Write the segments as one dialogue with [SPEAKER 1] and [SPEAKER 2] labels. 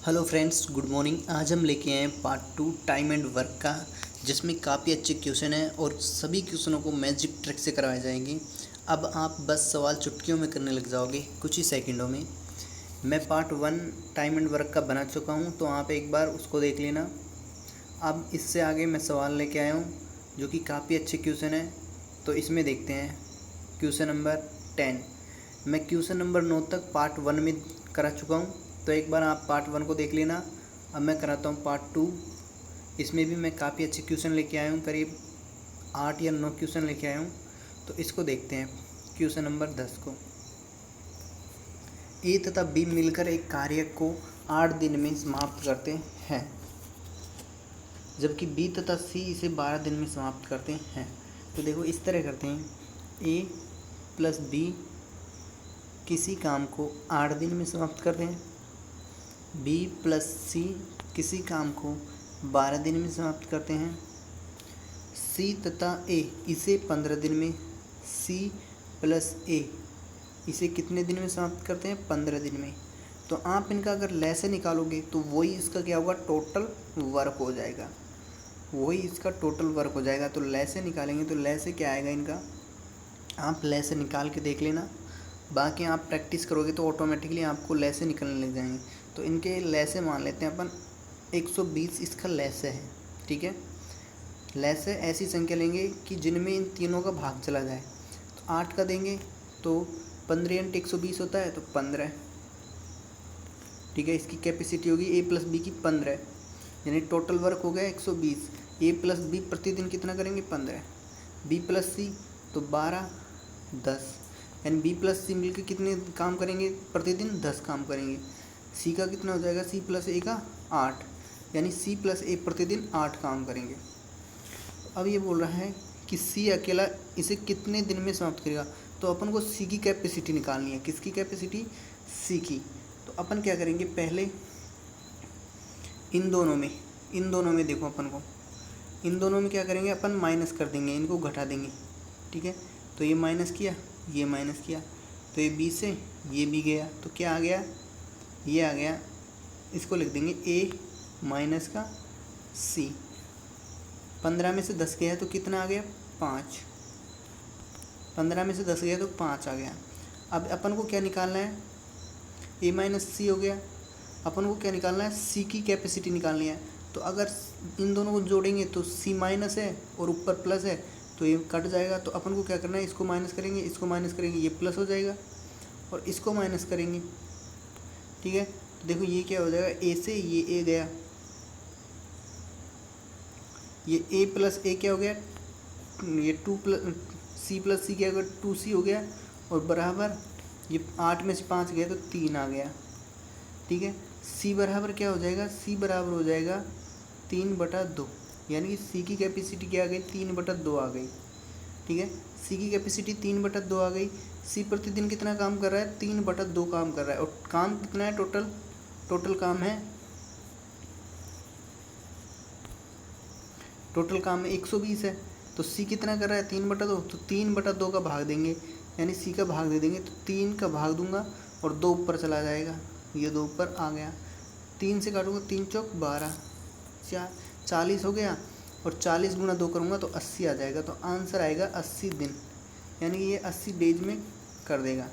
[SPEAKER 1] Hello friends, good morning. आज हम लेके आए हैं पार्ट 2 टाइम एंड वर्क का, जिसमें काफ़ी अच्छे क्वेश्चन हैं और सभी क्वेश्चनों को मैजिक ट्रिक से करवाए जाएंगे। अब आप बस सवाल चुटकियों में करने लग जाओगे कुछ ही सेकंडों में। मैं पार्ट 1 टाइम एंड वर्क का बना चुका हूं, तो आप एक बार उसको देख लेना। अब इससे आगे मैं सवाल लेके आया हूं जो कि काफ़ी अच्छे क्वेश्चन हैं, तो इसमें देखते हैं। Question number 10। मैं क्वेश्चन नंबर 9 तक पार्ट 1 में करा चुका हूँ, तो एक बार आप पार्ट 1 को देख लेना। अब मैं कराता हूँ पार्ट 2। इसमें भी मैं काफ़ी अच्छे क्वेश्चन लेके आया हूँ, करीब 8 या 9 क्वेश्चन लेके आया हूँ। तो इसको देखते हैं, क्वेश्चन नंबर 10 को। ए तथा बी मिलकर एक कार्य को 8 दिन में समाप्त करते हैं, जबकि बी तथा सी इसे 12 दिन में समाप्त करते हैं। तो देखो इस तरह करते हैं, ए प्लस बी किसी काम को 8 दिन में समाप्त करते हैं, बी प्लस सी किसी काम को 12 दिन में समाप्त करते हैं, सी तथा ए इसे 15 दिन में, सी प्लस ए इसे कितने दिन में समाप्त करते हैं? 15 दिन में। तो आप इनका अगर लैसे निकालोगे तो वही इसका क्या होगा? टोटल वर्क हो जाएगा, वही इसका टोटल वर्क हो जाएगा। तो लैसे निकालेंगे तो लैसे क्या आएगा इनका, आप लैसे निकाल के देख लेना। बाकी आप प्रैक्टिस करोगे तो ऑटोमेटिकली आपको लैसे निकलने लग जाएंगे। तो इनके लैसे मान लेते हैं अपन 120 इसका लैसे है, ठीक है। लैसे ऐसी संख्या लेंगे कि जिनमें इन तीनों का भाग चला जाए। तो 8 का देंगे तो 15 × 120 होता है, तो 15, ठीक है। इसकी कैपेसिटी होगी ए प्लस बी की 15, यानी टोटल वर्क हो गया 120। ए प्लस बी प्रतिदिन कितना करेंगे? 15। बी प्लस सी तो 12, 10, यानी बी प्लस सी मिलकर कितने काम करेंगे प्रतिदिन? 10 काम करेंगे। सी का कितना हो जाएगा? सी प्लस ए का 8, यानी सी प्लस ए प्रतिदिन 8 काम करेंगे। अब ये बोल रहा है कि सी अकेला इसे कितने दिन में समाप्त करेगा। तो अपन को सी की कैपेसिटी निकालनी है। किसकी कैपेसिटी? सी की। तो अपन क्या करेंगे, पहले इन दोनों में देखो, अपन को इन दोनों में क्या करेंगे, अपन माइनस कर देंगे, इनको घटा देंगे, ठीक है। तो ये माइनस किया, ये माइनस किया, तो ये बी से ये भी गया, तो क्या आ गया? ये आ गया। इसको लिख देंगे ए माइनस का सी। 15 में से 10 गया तो कितना आ गया? 5। 15 में से 10 गया तो 5 आ गया। अब अपन को क्या निकालना है? ए माइनस सी हो गया। अपन को क्या निकालना है? सी की कैपेसिटी निकालनी है। तो अगर इन दोनों को जोड़ेंगे तो सी माइनस है और ऊपर प्लस है, तो ये कट जाएगा। तो अपन को क्या करना है? इसको माइनस करेंगे, इसको माइनस करेंगे, ये प्लस हो जाएगा, और इसको माइनस करेंगे, ठीक है। तो देखो ये क्या हो जाएगा, ए से ये ए गया, ये ए प्लस ए क्या हो गया? ये 2 प्लस सी प्लस सी क्या हो गया? 2c हो गया, और बराबर ये 8 में से 5 गया तो 3 आ गया, ठीक है। सी बराबर क्या हो जाएगा? सी बराबर हो जाएगा 3/2, यानी कि सी की कैपेसिटी क्या आ गई? 3/2 आ गई, ठीक है। सी की कैपेसिटी 3/2 आ गई। सी प्रतिदिन कितना काम कर रहा है? 3/2 काम कर रहा है, और काम कितना है टोटल काम है, टोटल काम में 120 है। तो सी कितना कर रहा है? 3/2, तो 3/2 का भाग देंगे, यानी सी का भाग दे देंगे। तो 3 का भाग दूंगा और 2 ऊपर चला जाएगा, ये 2 ऊपर आ गया। 3 से काटूंगा, 3 चौक 12, 40 हो गया, और 40 × 2 करूँगा तो 80 आ जाएगा। तो आंसर आएगा 80 दिन, यानी कि ये 80 डेज में कर देगा,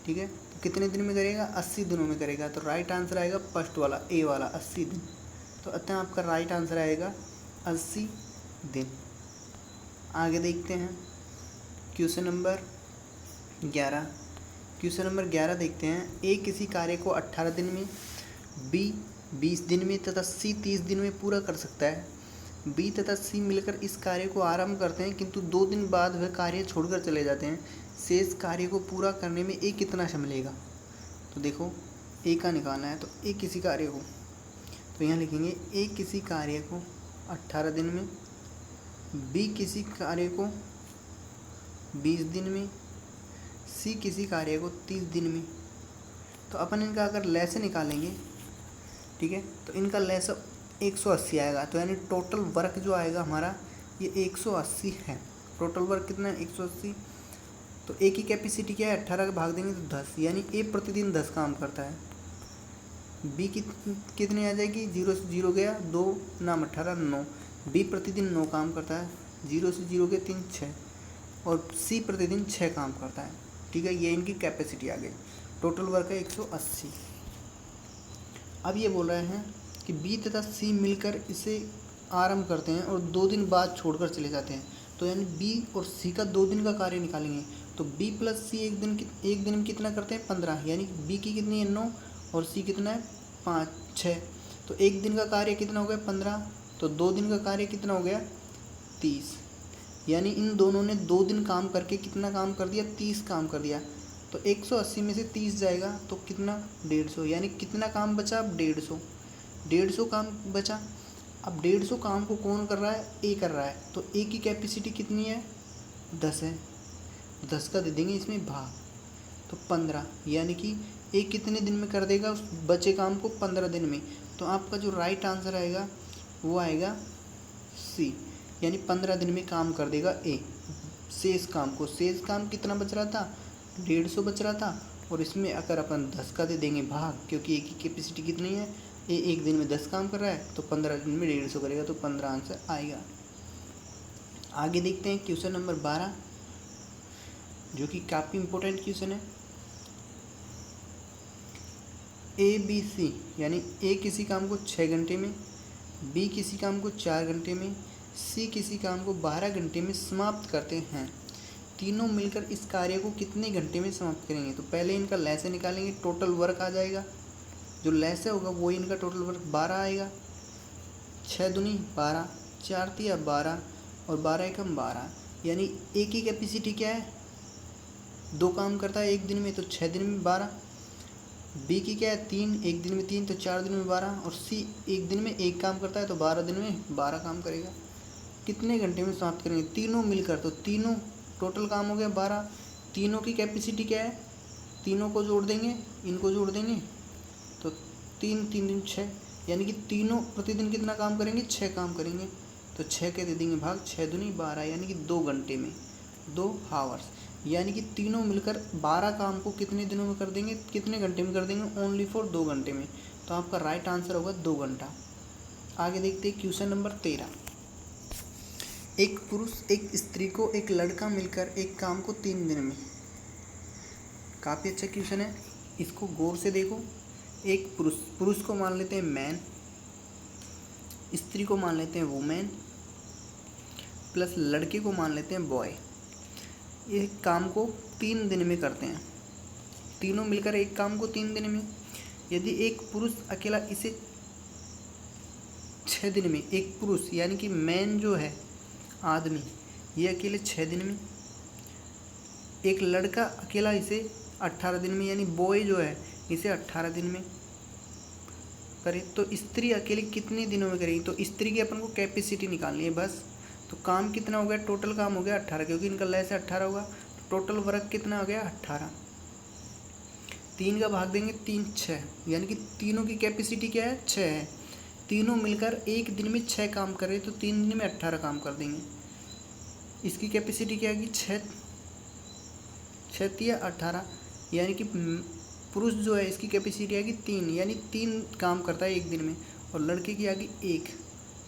[SPEAKER 1] ठीक है। तो कितने दिन में करेगा? 80 दिनों में करेगा। तो राइट आंसर आएगा फर्स्ट वाला, ए वाला, 80 दिन। तो अतः आपका राइट आंसर आएगा 80 दिन। आगे देखते हैं क्वेश्चन नंबर 11। क्वेश्चन नंबर 11 देखते हैं। ए किसी कार्य को 18 दिन में, बी 20 दिन में तथा सी 30 दिन में पूरा कर सकता है। बी तथा सी मिलकर इस कार्य को आरंभ करते हैं, किंतु 2 दिन बाद वह कार्य छोड़कर चले जाते हैं। शेष कार्य को पूरा करने में ए कितना समय लेगा? तो देखो ए का निकालना है। तो ए किसी कार्य को, तो यहाँ लिखेंगे ए किसी कार्य को 18 दिन में, बी किसी कार्य को 20 दिन में, सी किसी कार्य को 30 दिन में। तो अपन इनका अगर लैसे निकालेंगे, ठीक है, तो इनका लैस 180 आएगा। तो यानी टोटल वर्क जो आएगा हमारा ये 180 है। टोटल वर्क कितना है? 180। तो ए की कैपेसिटी क्या है? 18 का भाग देंगे तो 10, यानी ए प्रतिदिन 10 काम करता है। बी कितनी आ जाएगी, 0 से 0 गया 2 नाम 18 9। बी प्रतिदिन 9 काम करता है, 0 से 0 गए 3 6, और सी प्रतिदिन 6 काम करता है। ठीक है, ये इनकी कैपेसिटी आ गई। टोटल वर्क है 180। अब ये बोल रहे हैं कि बी तथा सी मिलकर इसे आरंभ करते हैं और 2 दिन बाद छोड़कर चले जाते हैं। तो यानी बी और सी का 2 दिन का कार्य निकालेंगे। तो बी प्लस सी एक दिन में कितना करते हैं 15, यानी बी की कितनी है 9 और सी कितना है 5 6। तो एक दिन का कार्य कितना हो गया 15, तो 2 दिन का कार्य कितना हो गया 30। यानी इन दोनों ने 2 दिन काम करके कितना काम कर दिया 30 काम कर दिया। तो 180 में से 30 जाएगा तो कितना 150, यानी कितना काम बचा अब 150 काम बचा। अब 150 काम को कौन कर रहा है, ए कर रहा है। तो ए की कैपेसिटी कितनी है 10 है, 10 का दे देंगे इसमें भाग, तो 15, यानी कि ए कितने दिन में कर देगा उस बचे काम को 15 दिन में। तो आपका जो राइट आंसर आएगा वो आएगा सी, यानी 15 दिन में काम कर देगा ए शेष काम को। शेष काम कितना बच रहा था 150 बच रहा था, और इसमें अगर अपन 10 का दे देंगे भाग, क्योंकि ए की कैपेसिटी कितनी है, ए एक दिन में 10 काम कर रहा है, तो 15 दिन में 150 करेगा, तो 15 आंसर आएगा। आगे देखते हैं क्वेश्चन नंबर 12, जो कि काफ़ी इंपॉर्टेंट क्वेश्चन है। ए बी सी, यानी ए किसी काम को 6 घंटे में, बी किसी काम को 4 घंटे में, सी किसी काम को 12 घंटे में समाप्त करते हैं। तीनों मिलकर इस कार्य को कितने घंटे में समाप्त करेंगे। तो पहले इनका लैसे निकालेंगे, टोटल वर्क आ जाएगा। जो लैसे होगा वही इनका टोटल वर्क 12 आएगा। 6 दूनी 12, 4 तिया 12 और 12 एकम 12, यानी ए की कैपेसिटी क्या है 2 काम करता है एक दिन में, तो 6 दिन में 12। बी की क्या है 3, एक दिन में 3, तो 4 दिन में 12, और सी एक दिन में 1 काम करता है, तो 12 दिन में 12 काम करेगा। कितने घंटे में समाप्त करेंगे तीनों मिलकर, तो तीनों टोटल काम हो गया 12। तीनों की कैपेसिटी क्या है, तीनों को जोड़ देंगे, इनको जोड़ देंगे, तो 3 3 दिन 6, यानी कि तीनों प्रतिदिन कितना काम करेंगे 6 काम करेंगे। तो 6 के दे देंगे भाग, 6 दूनी 12, यानी कि 2 घंटे में 2 हावर्स, यानी कि तीनों मिलकर 12 काम को कितने दिनों में कर देंगे, कितने घंटे में कर देंगे, ओनली फॉर 2 घंटे में। तो आपका राइट आंसर होगा 2 घंटा। आगे देखते हैं क्वेश्चन नंबर 13। एक पुरुष एक स्त्री को एक लड़का मिलकर एक काम को 3 दिन में, काफ़ी अच्छा क्वेश्चन है, इसको गौर से देखो। एक पुरुष को मान लेते हैं मैन, स्त्री को मान लेते हैं वुमेन, प्लस लड़के को मान लेते हैं बॉय। ये काम को 3 दिन में करते हैं, तीनों मिलकर एक काम को 3 दिन में। यदि एक पुरुष अकेला इसे 6 दिन में, एक पुरुष यानी कि मैन जो है आदमी, ये अकेले 6 दिन में, एक लड़का अकेला इसे 18 दिन में, यानी बॉय जो है इसे 18 दिन में करे। तो स्त्री अकेले कितने दिनों में करेगी, तो स्त्री की अपन को कैपेसिटी निकालनी है बस। तो काम कितना हो गया, टोटल काम हो गया 18, क्योंकि इनका लय से 18 होगा, तो टोटल वर्क कितना हो गया 18। 3 का भाग देंगे 3 6, यानी कि तीनों की कैपेसिटी क्या है 6 है। तीनों मिलकर एक दिन में 6 काम कर रहे, तो 3 दिन में 18 काम कर देंगे। इसकी कैपेसिटी क्या आएगी 6 तिया 18, यानी कि पुरुष जो है इसकी कैपेसिटी आएगी 3, यानी 3 काम करता है एक दिन में, और लड़के की आएगी 1।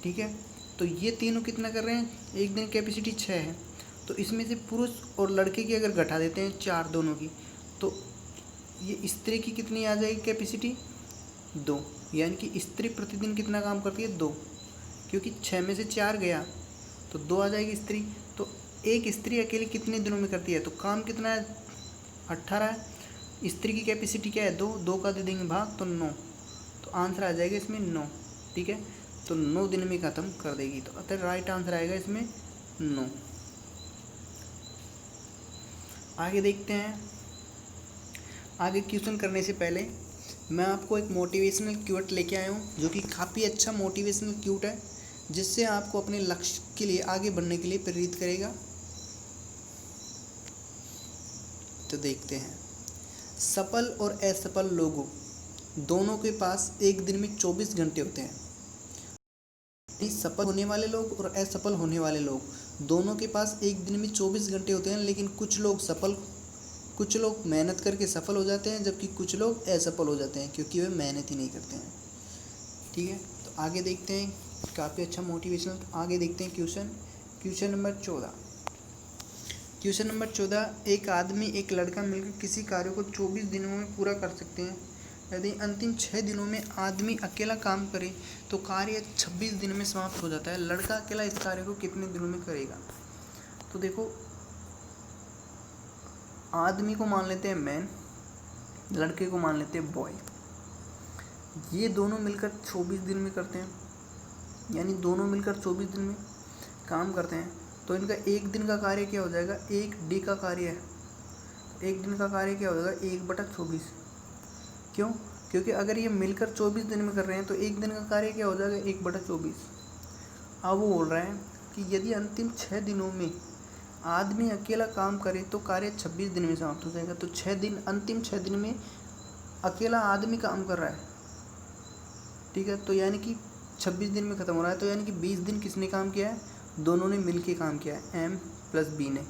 [SPEAKER 1] ठीक है, तो ये तीनों कितना कर रहे हैं, एक दिन कैपेसिटी 6 है। तो इसमें से पुरुष और लड़के की अगर घटा देते हैं 4 दोनों की, तो ये स्त्री की कितनी आ जाएगी कैपेसिटी 2, यानी कि स्त्री प्रतिदिन कितना काम करती है 2, क्योंकि 6 में से 4 गया तो 2 आ जाएगी स्त्री। तो एक स्त्री अकेले कितने दिनों में करती है, तो काम कितना है 18 है। स्त्री की कैपेसिटी क्या है 2 का दे देंगे भाग, तो 9, तो आंसर आ जाएगा इसमें 9। ठीक है, तो 9 दिन में ख़त्म कर देगी, तो अतः राइट आंसर आएगा इसमें 9। आगे देखते हैं। आगे क्वेश्चन करने से पहले मैं आपको एक मोटिवेशनल क्यूट लेके आया हूँ, जो कि काफ़ी अच्छा मोटिवेशनल क्यूट है, जिससे आपको अपने लक्ष्य के लिए आगे बढ़ने के लिए प्रेरित करेगा। तो देखते हैं। सफल और असफल लोगों दोनों के पास एक दिन में 24 घंटे होते हैं। सफल होने वाले लोग और असफल होने वाले लोग दोनों के पास एक दिन में 24 घंटे होते हैं, लेकिन कुछ लोग सफल कुछ लोग मेहनत करके सफल हो जाते हैं, जबकि कुछ लोग असफल हो जाते हैं क्योंकि वे मेहनत ही नहीं करते हैं। ठीक है, तो आगे देखते हैं, काफ़ी अच्छा मोटिवेशनल। आगे देखते हैं क्वेश्चन नंबर 14। क्वेश्चन नंबर 14, एक आदमी एक लड़का मिलकर किसी कार्य को 24 दिनों में पूरा कर सकते हैं। यदि अंतिम 6 दिनों में आदमी अकेला काम करे तो कार्य 26 दिन में समाप्त हो जाता है। लड़का अकेला इस कार्य को कितने दिनों में करेगा? तो देखो, आदमी को मान लेते हैं मैन, लड़के को मान लेते हैं बॉय। ये दोनों मिलकर 24 दिन में करते हैं, यानी दोनों मिलकर 24 दिन में काम करते हैं। तो इनका एक दिन का कार्य क्या हो जाएगा? 1 डे का कार्य है। एक दिन का कार्य क्या हो जाएगा? 1/24। क्यों? क्योंकि अगर ये मिलकर 24 दिन में कर रहे हैं तो एक दिन का कार्य क्या हो जाएगा? 1/24। अब वो बोल रहा है कि यदि अंतिम 6 दिनों में आदमी अकेला काम करे तो कार्य 26 दिन में समाप्त हो जाएगा। तो 6 दिन, अंतिम 6 दिन में अकेला आदमी काम कर रहा है। ठीक है, तो यानी कि 26 दिन में ख़त्म हो रहा है। तो यानी कि 20 दिन किसने काम किया है? दोनों ने मिल के काम किया है, M + B ने।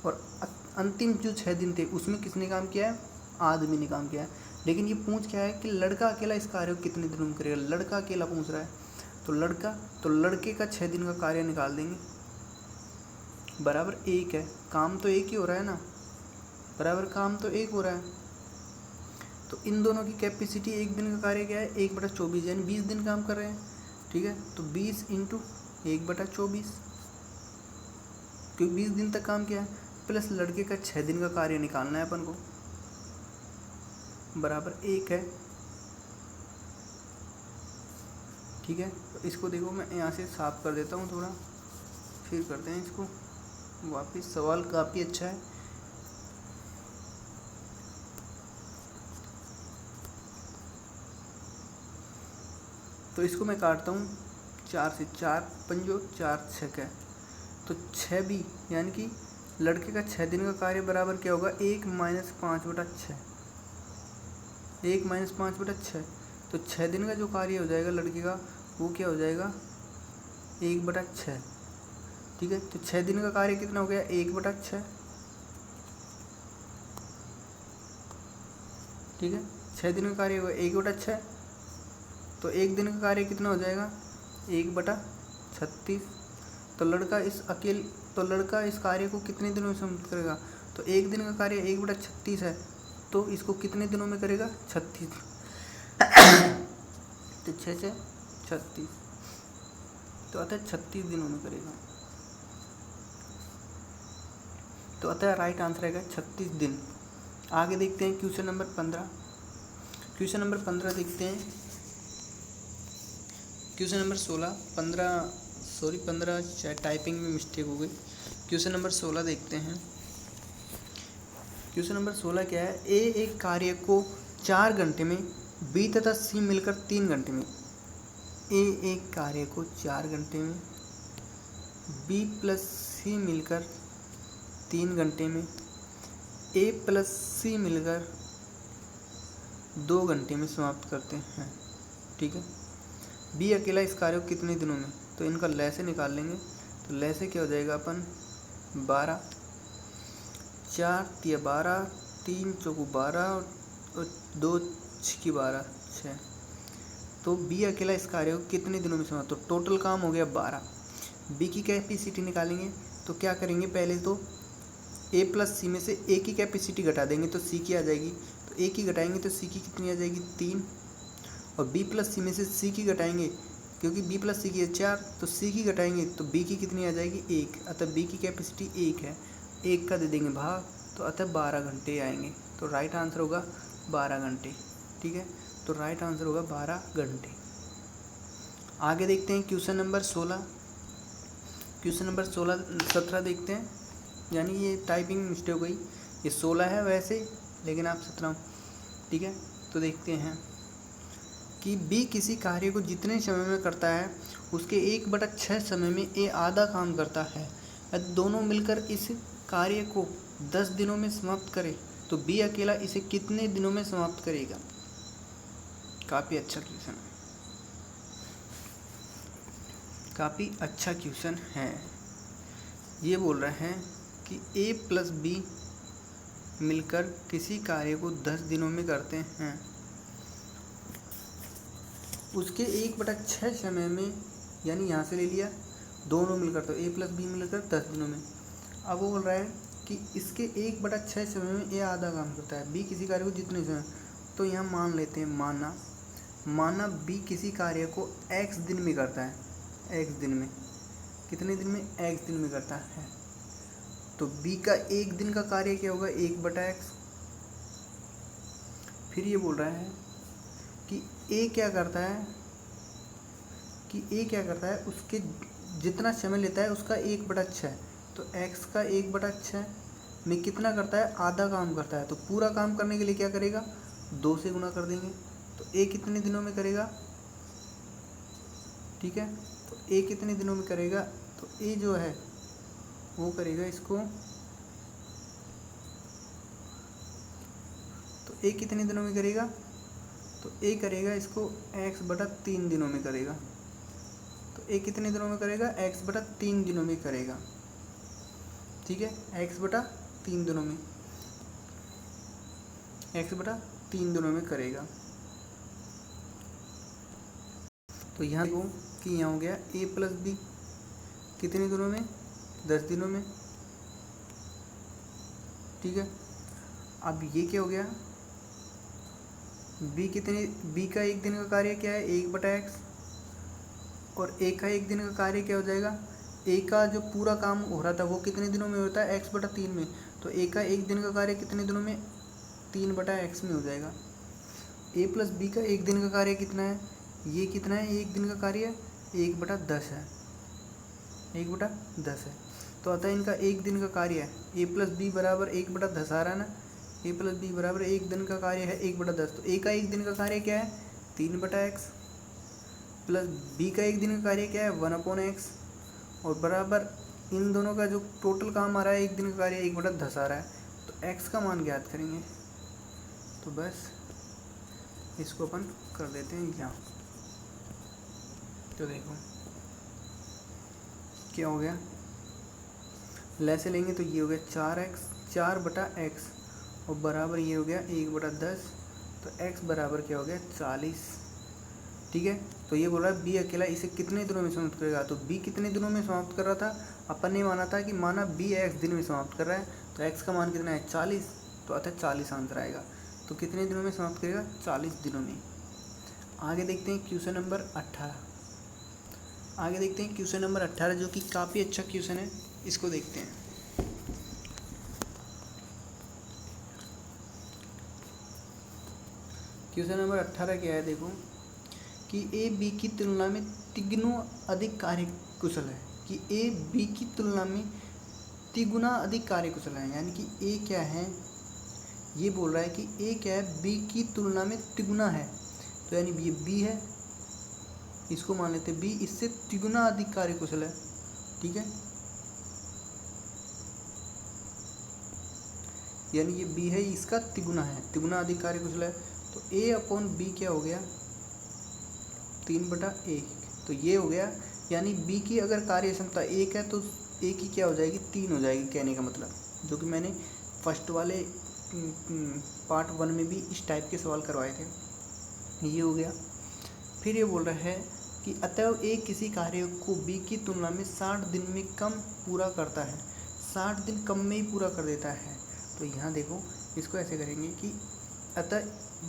[SPEAKER 1] और अंतिम जो 6 दिन थे उसमें किसने काम किया है? आदमी ने काम किया है। लेकिन ये पूछ क्या है कि लड़का अकेला इस कार्य को कितने दिनों में करेगा? लड़का अकेला पूछ रहा है। तो लड़के का 6 दिन का कार्य निकाल देंगे, बराबर 1 है। काम तो एक ही हो रहा है ना, बराबर काम तो एक हो रहा है। तो इन दोनों की कैपेसिटी एक दिन का कार्य क्या है? 1/24, यानी 20 दिन काम कर रहे हैं। ठीक है, तो 20 × 1/24, क्योंकि 20 दिन तक काम किया है, प्लस लड़के का 6 दिन का कार्य निकालना है अपन को, बराबर 1 है। ठीक है, तो इसको देखो, मैं यहाँ से साफ कर देता हूँ थोड़ा, फिर करते हैं इसको वापस। सवाल काफ़ी अच्छा है। तो इसको मैं काटता हूँ 4 से, 4 पंजो 4 6 है, तो 6 भी, यानी कि लड़के का 6 दिन का कार्य बराबर क्या होगा? 1 - 5/6, 1 - 5/6। तो 6 दिन का जो कार्य हो जाएगा लड़के का, वो क्या हो जाएगा? 1/6। ठीक है, तो 6 दिन का कार्य कितना हो गया? 1/6। ठीक है, 6 दिन का कार्य होगा 1/6, तो एक दिन का कार्य कितना हो जाएगा? 1/36। तो लड़का इस कार्य को कितने दिनों में समाप्त करेगा? तो एक दिन का कार्य 1/36 है, तो इसको कितने दिनों में करेगा? 36। तो 6 से 36, तो अतः 36 दिनों में करेगा। तो अतः राइट आंसर आएगा 36 दिन। आगे देखते हैं क्वेश्चन नंबर 15। क्वेश्चन नंबर 15 देखते हैं। क्वेश्चन नंबर 15 शायद टाइपिंग में मिस्टेक हो गई। क्वेश्चन नंबर 16 देखते हैं। क्वेश्चन नंबर 16 क्या है? ए एक कार्य को 4 घंटे में, बी तथा सी मिलकर 3 घंटे में। ए एक कार्य को 4 घंटे में, बी + सी मिलकर 3 घंटे में, ए + सी मिलकर 2 घंटे में समाप्त करते हैं। ठीक है, बी अकेला इस कार्य को कितने दिनों में? तो इनका लैसे निकाल लेंगे। तो लैसे क्या हो जाएगा अपन? 12, 4 × 12, 3 × 4 12 और 2 × 12 6। तो बी अकेला इस कार्य को कितने दिनों में समाप्त? तो टोटल काम हो गया 12। बी की कैपेसिटी निकालेंगे तो क्या करेंगे? पहले तो ए + सी में से ए की कैपेसिटी घटा देंगे तो सी की आ जाएगी। तो ए की घटाएंगे तो सी की कितनी आ जाएगी? 3। और बी + सी में से सी की घटाएंगे, क्योंकि बी + सी की है 4, तो सी की घटाएंगे तो बी की कितनी आ जाएगी? 1। अतः बी की कैपेसिटी 1 है, 1 का दे देंगे भाग, तो अतः 12 घंटे आएंगे। तो राइट आंसर होगा 12 घंटे। ठीक है, तो राइट आंसर होगा 12 घंटे। आगे देखते हैं क्वेश्चन नंबर 16। क्वेश्चन नंबर 17 देखते हैं, यानी ये टाइपिंग मिस्टेक हो गई, ये 16 है वैसे, लेकिन आप 17। ठीक है, तो देखते हैं कि बी किसी कार्य को जितने समय में करता है उसके 1/6 समय में ए आधा काम करता है। यदि दोनों मिलकर इस कार्य को 10 दिनों में समाप्त करें तो बी अकेला इसे कितने दिनों में समाप्त करेगा? काफ़ी अच्छा क्वेश्चन है, काफ़ी अच्छा क्वेश्चन है। ये बोल रहे हैं कि ए + बी मिलकर किसी कार्य को 10 दिनों में करते हैं, उसके 1/6 समय में, यानी यहाँ से ले लिया दोनों मिलकर, तो a + b मिलकर 10 दिनों में। अब वो बोल रहा है कि इसके 1/6 समय में a आधा काम करता है, b किसी कार्य को जितने समय, तो यहाँ मान लेते हैं, माना b किसी कार्य को x दिन में करता है, x दिन में, कितने दिन में, x दिन में करता है, तो b का 1 दिन का कार्य क्या होगा, 1/x। फिर ये बोल रहा है कि a क्या करता है, उसके जितना समय लेता है उसका 1/6, तो x का 1/6 में कितना करता है, आधा काम करता है, तो पूरा काम करने के लिए क्या करेगा, 2 से गुना कर देंगे, तो a कितने दिनों में करेगा, ठीक है, तो a कितने दिनों में करेगा, तो a जो है वो करेगा इसको, तो a कितने दिनों में करेगा, तो a करेगा इसको x/3 दिनों में करेगा, तो a कितने दिनों में करेगा, x/3 दिनों में करेगा, ठीक है, x/3 दिनों में, x/3 दिनों में करेगा। तो यहाँ देखो कि यहाँ हो गया a + b कितने दिनों में, 10 दिनों में, ठीक है। अब ये क्या हो गया, b का 1 दिन का कार्य क्या है, 1/x, और a का 1 दिन का कार्य क्या हो जाएगा, a का जो पूरा काम हो रहा था वो कितने दिनों में होता है, x/3 में, तो a का 1 दिन का कार्य कितने दिनों में, 3/x में हो जाएगा। a + b का 1 दिन का कार्य कितना है, ये कितना है, 1 दिन का कार्य 1/10 है, 1/10 है, तो अतः इनका 1 दिन का कार्य है, a + b बराबर 1/10 आ रहा है ना, a + b बराबर 1 दिन का कार्य है 1/10, तो a का 1 दिन का कार्य क्या है, 3/x, प्लस b का 1 दिन का कार्य क्या है, 1/x, और बराबर इन दोनों का जो टोटल काम आ रहा है 1 दिन का कार्य 1/10 आ रहा है, तो x का मान ज्ञात करेंगे, तो बस इसको अपन कर देते हैं यहाँ। तो देखो क्या हो गया, लैसे लेंगे तो ये हो गया 4/x और बराबर ये हो गया 1/10, तो x बराबर क्या हो गया, 40, ठीक है। तो ये बोल रहा है b अकेला इसे कितने दिनों में समाप्त करेगा, तो b कितने दिनों में समाप्त कर रहा था, अपन ने माना था कि माना b x दिन में समाप्त कर रहा है, तो x का मान कितना है, 40, तो अतः 40 आंसर आएगा। तो कितने दिनों में समाप्त करेगा, 40 दिनों में। आगे देखते हैं क्वेश्चन नंबर 18, जो कि काफ़ी अच्छा क्वेश्चन है, इसको देखते हैं। क्वेश्चन नंबर 18 क्या है, देखो कि ए बी की तुलना में तिगुना अधिक कार्यकुशल है, कि ए बी की तुलना में तिगुना अधिक कार्यकुशल है, यानी कि ए क्या है, ये बोल रहा है कि ए क्या है, बी की तुलना में तिगुना है, तो यानी ये बी है, इसको मान लेते हैं बी इससे तिगुना अधिक कार्यकुशल है, ठीक है, यानी ये बी है, इसका तिगुना है, तिगुना अधिक कार्यकुशल है, तो a/b क्या हो गया, 3/1, तो ये हो गया, यानी b की अगर कार्य क्षमता 1 है तो a की क्या हो जाएगी, 3 हो जाएगी, कहने का मतलब, जो कि मैंने फर्स्ट वाले पार्ट 1 में भी इस टाइप के सवाल करवाए थे, ये हो गया। फिर ये बोल रहा है कि अतएव a किसी कार्य को b की तुलना में 60 दिन में कम पूरा करता है, 60 दिन कम में ही पूरा कर देता है, तो यहाँ देखो इसको ऐसे करेंगे कि अतः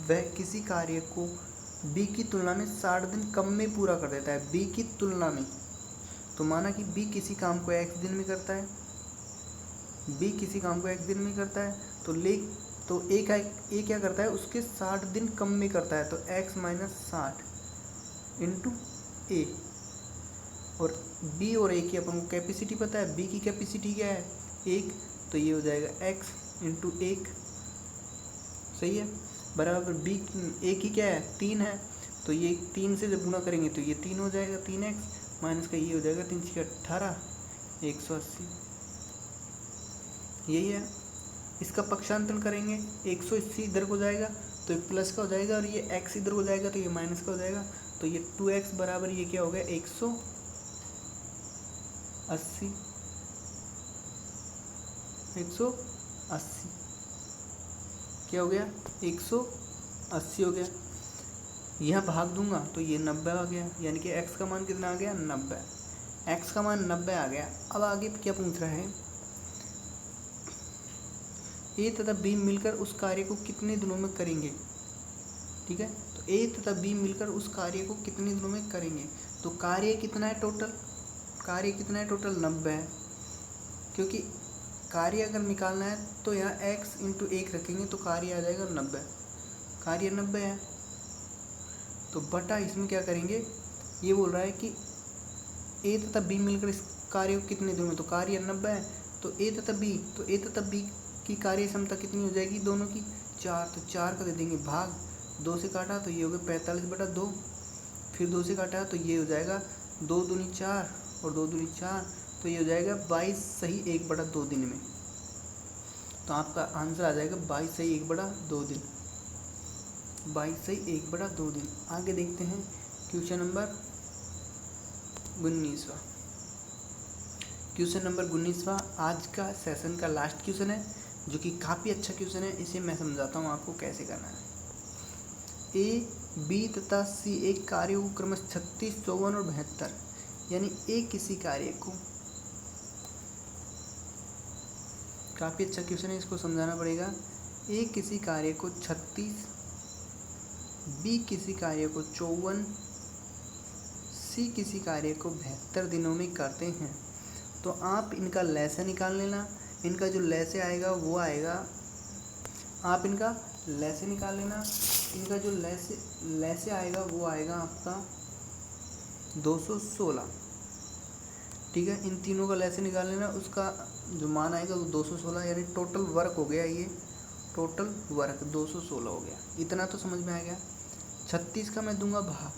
[SPEAKER 1] वह किसी कार्य को b की तुलना में 60 दिन कम में पूरा कर देता है, b की तुलना में, तो माना कि b किसी काम को x दिन में करता है, b किसी काम को x दिन में करता है, तो a क्या करता है, उसके 60 दिन कम में करता है, तो x - 60 इंटू a, और b और a की अपन को कैपेसिटी पता है, b की कैपेसिटी क्या है, 1, तो ये हो जाएगा x इंटू 1, सही है, बराबर b a की क्या है, 3 है, तो ये 3 से जब गुणा करेंगे तो ये 3 हो जाएगा, 3x माइनस का ये हो जाएगा 3 × 18, 180, यही है। इसका पक्षांतरण करेंगे, 180 इधर को जाएगा तो ये प्लस का हो जाएगा, और ये x इधर को जाएगा तो ये माइनस का हो जाएगा, तो ये 2x बराबर ये क्या हो गया, 180, क्या हो गया 180 हो गया। यह भाग दूंगा तो ये 90 आ गया, यानी कि x का मान कितना आ गया 90। x का मान 90 आ गया। अब आगे क्या पूछ रहा है, a तथा b मिलकर उस कार्य को कितने दिनों में करेंगे। ठीक है, तो a तथा b मिलकर उस कार्य को कितने दिनों में करेंगे। तो कार्य कितना है टोटल, कार्य कितना है टोटल 90 है, क्योंकि कार्य अगर निकालना है तो यहाँ x इंटू 1 रखेंगे तो कार्य आ जाएगा 90, कार्य 90 है। तो बटा इसमें क्या करेंगे, ये बोल रहा है कि a तथा b मिलकर इस कार्य को कितने दिनों में, तो कार्य 90 है तो a तथा b की कार्य क्षमता कितनी हो जाएगी दोनों की 4, तो 4 का दे देंगे भाग, 2 से काटा तो ये हो गया 45/2, फिर 2 से काटा तो ये हो जाएगा 2 दूनी 4 और 2 दूनी 4, तो ये हो जाएगा 22 सही 1/2 दिन में। तो आपका आंसर आ जाएगा 22 सही 1/2 दिन, 22 सही 1/2 दिन। आगे देखते हैं क्वेश्चन नंबर 19वां। क्वेश्चन नंबर 19वां आज का सेशन का लास्ट क्वेश्चन है, जो कि काफ़ी अच्छा क्वेश्चन है। इसे मैं समझाता हूँ आपको कैसे करना है। ए, बी तथा सी एक कार्य को क्रमश 36, 54 और 72, यानी ए किसी कार्य को, काफ़ी अच्छा क्वेश्चन है, इसको समझाना पड़ेगा। ए किसी कार्य को 36, बी किसी कार्य को 54, सी किसी कार्य को 72 दिनों में करते हैं। तो आप इनका लैसे निकाल लेना, इनका जो लैसे आएगा वो आएगा, आप इनका लैसे निकाल लेना, इनका जो लैसे आएगा वो आएगा आपका 216। ठीक है, इन तीनों का लैसे निकाल लेना, उसका जो मान आएगा वो 216, यानी टोटल वर्क हो गया, ये टोटल वर्क 216 हो गया। इतना तो समझ में आ गया। 36 का मैं दूंगा भाग,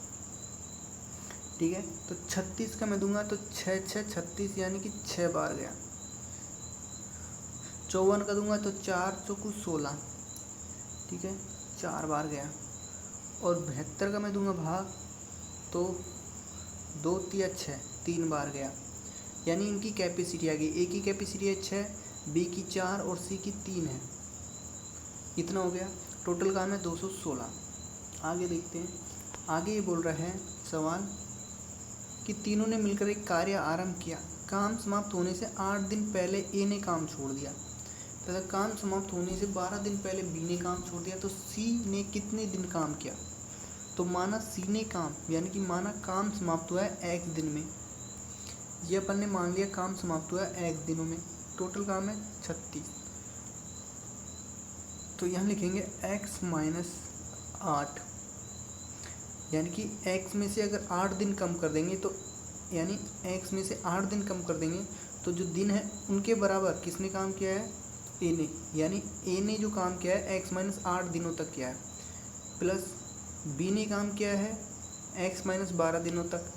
[SPEAKER 1] ठीक है, तो 36 का मैं दूंगा तो 6 6 36, यानी कि 6 बार गया। 54 का दूंगा तो 4 चौकू 16, ठीक है, 4 बार गया। और 72 का मैं दूंगा भाग तो 2 3 6, 3 बार गया। यानी इनकी कैपेसिटी आ गई, ए की कैपेसिटी है 6, बी की 4 और सी की 3 है। इतना हो गया, टोटल काम है 216। आगे देखते हैं। आगे ये बोल रहा है सवाल कि तीनों ने मिलकर एक कार्य आरंभ किया, काम समाप्त होने से 8 दिन पहले ए ने काम छोड़ दिया तथा काम समाप्त होने से 12 दिन पहले बी ने काम छोड़ दिया, तो सी ने कितने दिन काम किया। तो माना सी ने काम, यानी कि माना काम समाप्त हुआ है x दिन में, ये अपन ने मान लिया काम समाप्त हुआ है x दिनों में, टोटल काम है 36। तो यहाँ लिखेंगे x माइनस 8, यानी कि x में से अगर 8 दिन कम कर देंगे तो, यानी x में से 8 दिन कम कर देंगे तो जो दिन है उनके बराबर किसने काम किया है, ए ने, यानी ए ने जो काम किया है x माइनस 8 दिनों तक किया है, प्लस बी ने काम किया है x माइनस 12 दिनों तक,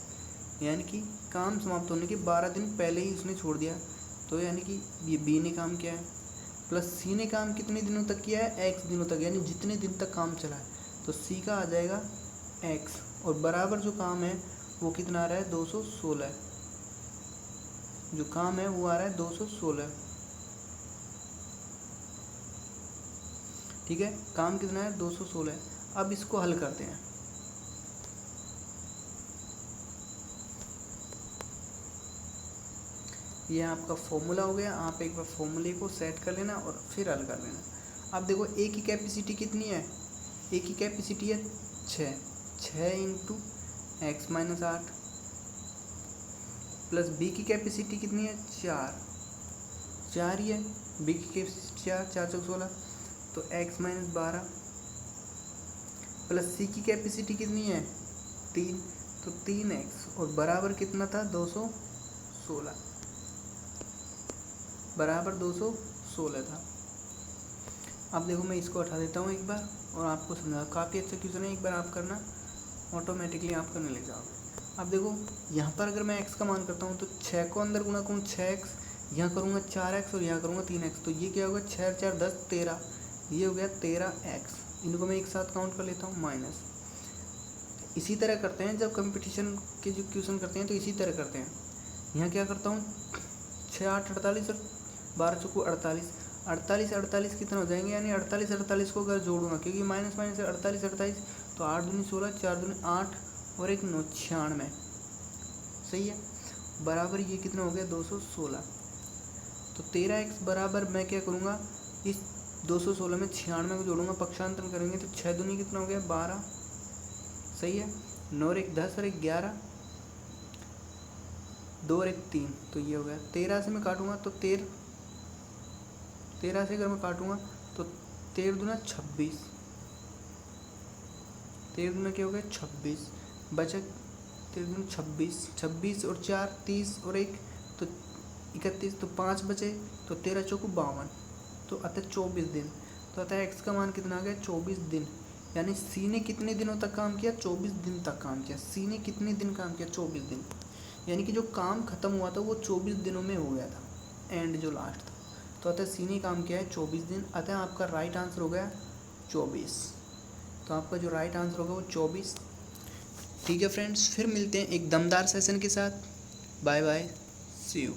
[SPEAKER 1] यानी कि काम समाप्त होने के 12 दिन पहले ही उसने छोड़ दिया, तो यानी कि ये बी ने काम किया है, प्लस सी ने काम कितने दिनों तक किया है x दिनों तक, यानी जितने दिन तक काम चला है, तो सी का आ जाएगा x, और बराबर जो काम है वो कितना आ रहा है 216, जो काम है वो आ रहा है 216। ठीक है, काम कितना है 216। अब इसको हल करते हैं। ये आपका फॉर्मूला हो गया, आप एक बार फॉर्मूले को सेट कर लेना और फिर हल कर लेना। अब देखो ए की कैपेसिटी कितनी है, ए की कैपेसिटी है 6 into x minus 8, plus b की कैपेसिटी कितनी है 4 ही है, बी की कैपेसिटी 4 चौक 16, तो x माइनस 12, प्लस सी की कैपेसिटी कितनी है 3, तो 3x, और बराबर कितना था 216, बराबर 216 था। अब देखो मैं इसको हटा देता हूँ एक बार और आपको समझा, काफ़ी अच्छा क्वेश्चन है, एक बार आप करना, ऑटोमेटिकली आप करने लग जाओगे। अब देखो यहाँ पर अगर मैं x का मान करता हूँ तो 6 को अंदर गुना करूँ 6x, यहाँ करूँगा 4x और यहाँ करूँगा 3x, तो ये क्या होगा 6 4 10 13, ये हो गया 13x। इनको मैं एक साथ काउंट कर लेता हूँ माइनस। इसी तरह करते हैं जब कंपटीशन के जो क्वेश्चन करते हैं तो इसी तरह करते हैं। यहाँ क्या करता हूँ 6 8 48 और 12 चौको 48, 48 48 कितने हो जाएंगे, यानी 48 48 को अगर जोड़ूंगा, क्योंकि माइनस माइनस से 48 48, तो 8 दूनी 16, 4 दूनी 8 और 1 9 96, सही है, बराबर ये कितना हो गया 216। तो 13x बराबर मैं क्या करूँगा, इस 216 में 96 को जोड़ूंगा, पक्षांतर करेंगे तो 6 दूनी कितना हो गया 12, सही है, 9 और 1 10 और 1 11, 2 और 1 3, तो ये हो गया। 13 से मैं काटूंगा तो 13 से अगर मैं काटूंगा तो 13 दूना 26, 13 दूना क्या हो गया 26, बचा 13 दूना 26, 26 और 4 30 और 1 तो 31, तो 5 बचे, तो 13 चौको 52, तो अतः 24 दिन। तो अतः x का मान कितना आ गया 24 दिन, यानी सी ने कितने दिनों तक काम किया 24 दिन तक काम किया। सी ने कितने दिन काम किया 24 दिन, यानी कि जो काम खत्म हुआ था वो 24 दिनों में हो गया था, एंड जो लास्ट था। तो अतः सी ने काम किया है 24 दिन, अतः आपका राइट आंसर हो गया 24। तो आपका जो राइट आंसर होगा वो 24। ठीक है फ्रेंड्स, फिर मिलते हैं एक दमदार सेशन के साथ। Bye bye, see you.